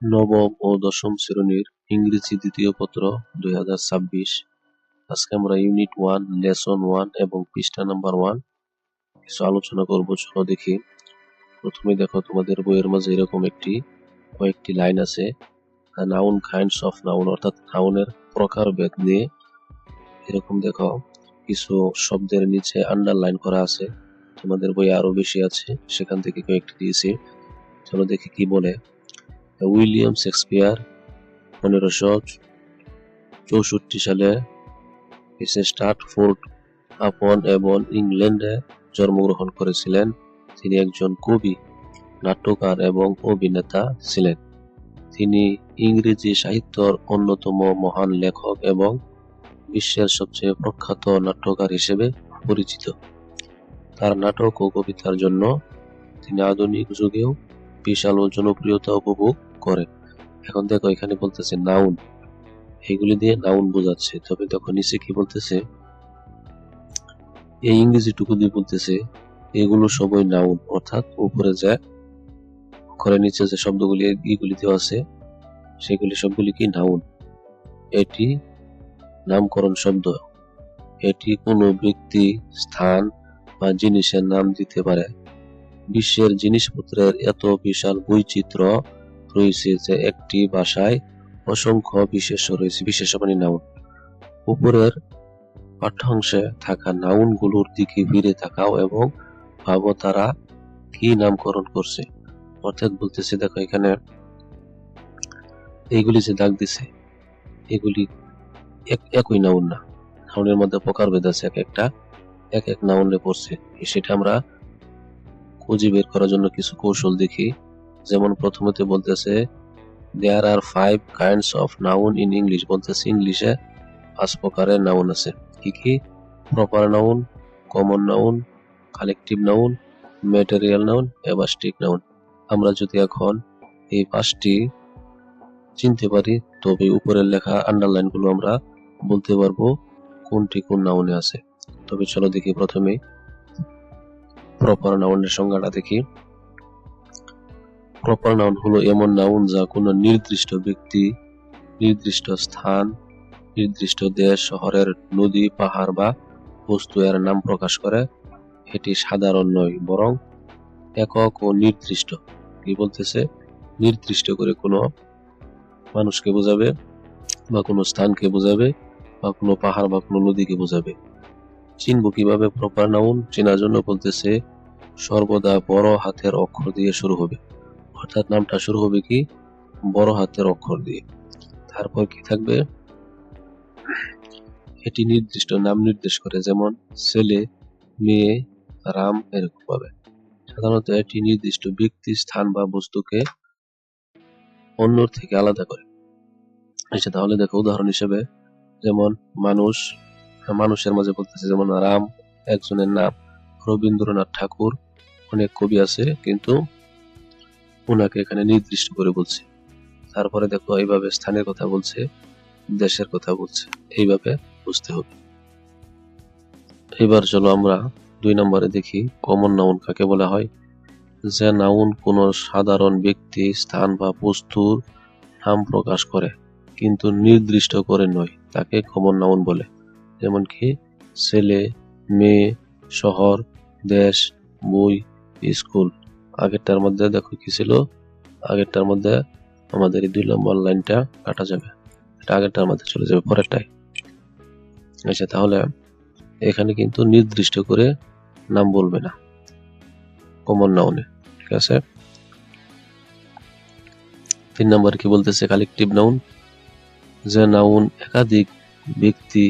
নবম ও দশম শ্রেণীর ইংরেজি দ্বিতীয় পত্র 2026। আজকে আমরা ইউনিট 1 লেসন 1 এবং পৃষ্ঠা নাম্বার 1 কিছু আলোচনা করব। চলো দেখি। প্রথমে দেখো, তোমাদের বইয়ের মাঝে এরকম কয়েকটি লাইন আছে, নাউন কাইন্ডস অফ নাউন, অর্থাৎ নাউনের প্রকারভেদ নিয়ে। এরকম দেখো, কিছু শব্দের নিচে আন্ডারলাইন করা আছে, তোমাদের বইয়ে আরো বেশি আছে, সেখান থেকে কয়েকটি দিয়েছি। চলো দেখি কি বলে। উইলিয়াম শেক্সপিয়ার 1564 সালে স্ট্রাটফোর্ড আপন এভন, ইংল্যান্ডে জন্মগ্রহণ করেছিলেন। তিনি একজন কবি, নাট্যকার এবং অভিনেতা ছিলেন। তিনি ইংরেজি সাহিত্যের অন্যতম মহান লেখক এবং বিশ্বের সবচেয়ে প্রখ্যাত নাট্যকার হিসেবে পরিচিত। তার নাটক ও কবিতার জন্য তিনি আধুনিক যুগেও বিশাল ও জনপ্রিয়তা উপভোগ করেন। এখন দেখো, এখানে বলতেছে নাউন, এগুলি দিয়ে নাউন বোঝাচ্ছে। তবে দেখো নিচে কি বলতেছে, এই ইংরেজিটুকু দিয়ে বলতেছে এগুলো সবই নাউন, অর্থাৎ উপরে যে অক্ষরের নিচে যে শব্দগুলি এগুলি দেওয়া আছে সেগুলি সবগুলি কি নাউন। এটি নামকরণ শব্দ, এটি কোনো ব্যক্তি, স্থান বা জিনিসের নাম দিতে পারে। বিশ্বের জিনিসপত্রের এত বিশাল বৈচিত্র্য রয়েছে যে একটি ভাষায় অসংখ্য বিশেষ্য রয়েছে। বিশেষ্য মানে নাউন। উপরের পাঠ্যাংশে থাকা নাউন গুলোর দিকে ফিরে তাকাও এবং ভাবো তারা কি নামকরণ করছে। অর্থাৎ বলতেছে, দেখো এখানে এইগুলি যে দাগ দিছে এগুলি একই নাউন না, নাউনের মধ্যে প্রকারভেদ আছে, এক এক নাউনে পড়ছে। সেটা আমরা খুঁজে বের করার জন্য কিছু কৌশল দেখি। যেমন প্রথমতে বলতেছে দেয়ার আর 5 kinds of noun in English, বলতেছে ইংলিশে 5 প্রকারের নাউন আছে। কি কি? Proper noun, common noun, collective noun, material noun এবং স্টিক নাউন। আমরা যদি এখন এই 5টি চিনতে পারি, তবে উপরের লেখা আন্ডারলাইন গুলো আমরা বলতে পারবো কোনটি কোন নাউনে আছে। তবে চলো দেখি, প্রথমে প্রপার নাউনের সংজ্ঞাটা দেখি। প্রপার নাউন হলো এমন নাউন যা কোনো নির্দিষ্ট ব্যক্তি, নির্দিষ্ট স্থান, নির্দিষ্ট দেশ, শহরের, নদী, পাহাড় বা বস্তু এর নাম প্রকাশ করে। এটি সাধারণ নয়, বরং একক ও নির্দিষ্ট। কি বলতেছে? নির্দিষ্ট করে কোনো মানুষকে বোঝাবে বা কোনো স্থানকে বোঝাবে বা কোনো পাহাড় বা কোনো নদীকে বোঝাবে। চিনবো কিভাবে প্রপার নাউন? চেনার জন্য বলতেছে সর্বদা বড় হাতের অক্ষর দিয়ে শুরু হবে, অর্থাৎ নামটা শুরু হবে কি বড় হাতের অক্ষর দিয়ে। তারপর কি থাকবে? এটি নির্দিষ্ট নাম নির্দেশ করে, যেমন ছেলে, মেয়ে, রাম, এরকম ভাবে। সাধারণত এটি নির্দিষ্ট ব্যক্তি, স্থান বা বস্তুকে অন্যর থেকে আলাদা করে। আচ্ছা, তাহলে দেখো উদাহরণ হিসেবে, যেমন মানুষের মাঝে বলতেছে, যেমন রাম একজনের নাম। রবীন্দ্রনাথ ঠাকুর, অনেক কবি আছে কিন্তু ওনাকে এখানে নির্দিষ্ট করে বলছে। তারপরে দেখো এইভাবে স্থানের কথা বলছে, দেশের কথা বলছে, এইভাবে বুঝতে হবে। এবার চলো আমরা 2 নম্বরে দেখি কমন নাউন কাকে বলা হয়। যে নাউন কোনো সাধারণ ব্যক্তি, স্থান বা বস্তুর নাম প্রকাশ করে কিন্তু নির্দিষ্ট করে নয়, তাকে কমন নাউন বলে। যেমন কি ছেলে, মেয়ে, শহর, দেশ, বই, স্কুল। আগেরটার মধ্যে দেখো কি ছিল, আগেরটার মধ্যে আমাদের এই 2 নম্বর লাইনটা কাটা যাবে, এটা আগেরটার মধ্যে চলে যাবে পরেরটায়। আচ্ছা, তাহলে এখানে কিন্তু নির্দিষ্ট করে নাম বলবে না কমন নাউনে, ঠিক আছে। 3 নম্বর কি বলতেছে? Collective noun. যে নাউন একাধিক ব্যক্তি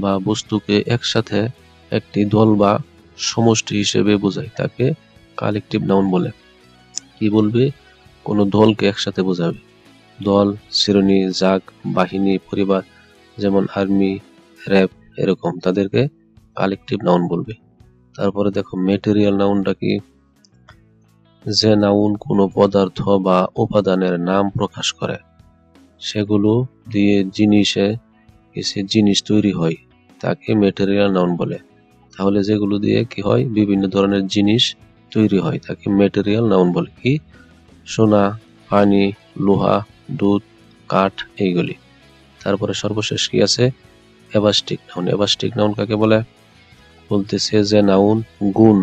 বা বস্তুকে একসাথে একটি দল বা সমষ্টি হিসেবে বোঝায়, তাকে কালেকটিভ নাউন বলে। কি বলবে? কোনো দলকে একসাথে বোঝাবে, দল, শ্রেণী, জাগ, বাহিনী, পরিবার, যেমন আর্মি, র‍্যাব, এরকম, তাদেরকে কালেকটিভ নাউন বলবে। তারপরে দেখো ম্যাটেরিয়াল নাউনটা কি? যে নাউন কোনো পদার্থ বা উপাদানের নাম প্রকাশ করে, সেগুলো দিয়ে জিনিস তৈরি হয়, তাকে ম্যাটেরিয়াল নাউন বলে। তাহলে যেগুলো দিয়ে কি হয়, বিভিন্ন ধরনের জিনিস তৈরি হয়, তাকে ম্যাটেরিয়াল নাউন বলে। কি? সোনা, পানি, লোহা, দুধ, কাঠ এইগুলি। তারপরে সর্বশেষ কি আছে? এবাস্টিক নাউন। এবাস্টিক নাউন কাকে বলে? বলতেছে যে নাউন গুণ,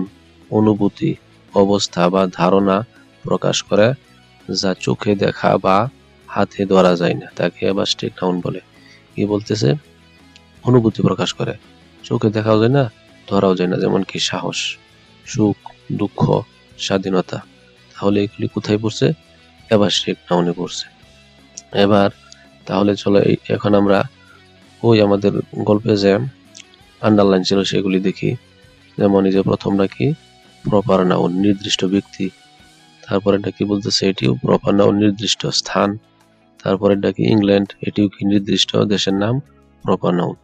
অনুভূতি, অবস্থা বা ধারণা প্রকাশ করে যা চোখে দেখা বা হাতে ধরা যায় না, তাকে এবাস্টিক নাউন বলে। কি বলতেছে? অনুভূতি প্রকাশ করে, চোখে দেখাও যায় না, ধরাও যায় না, যেমন কি সাহস, সুখ, দুঃখ, স্বাধীনতা। তাহলে এগুলি কোথায় পড়ছে? এবাস্টিক নাউনে পড়ছে। এবার তাহলে চলো এখন আমরা ওই আমাদের গল্পে যে আন্ডারলাইন ছিল সেগুলি দেখি। যেমন এই যে প্রথমটা কি? প্রপার নাউন, নির্দিষ্ট ব্যক্তি। তারপর এটা কি বলতেছে? এটিও প্রপার নাউন, নির্দিষ্ট স্থান। তারপর এটা কি? ইংল্যান্ড, এটিও কি নির্দিষ্ট দেশের নাম, প্রপার নাউন।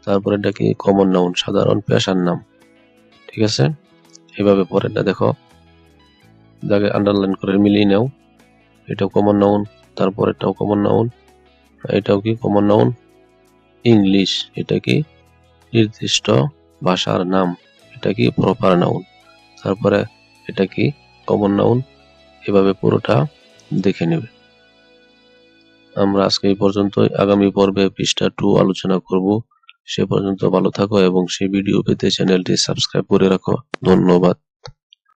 তারপর এটা কি? কমন নাউন, সাধারণ পেশার নাম। ঠিক আছে, এভাবে পরেরটা দেখো, যাকে আন্ডারলাইন করে মিলিয়ে নাও। এটাও কমন নাউন, তারপর এটাও কমন নাউন, এটাও কি কমন নাউন। ইংলিশ, এটা কি? নির্দিষ্ট ভাষার নাম, এটা কি? Proper noun. তারপরে এটা কি? Common noun. এভাবে পুরোটা দেখে নেবে। আমরা আজকে এই পর্যন্তই। আগামী পর্বে পৃষ্ঠা 2 আলোচনা করব। সে পর্যন্ত ভালো থাকো এবং সেই ভিডিও পেতে চ্যানেলটি সাবস্ক্রাইব করে রাখো। ধন্যবাদ।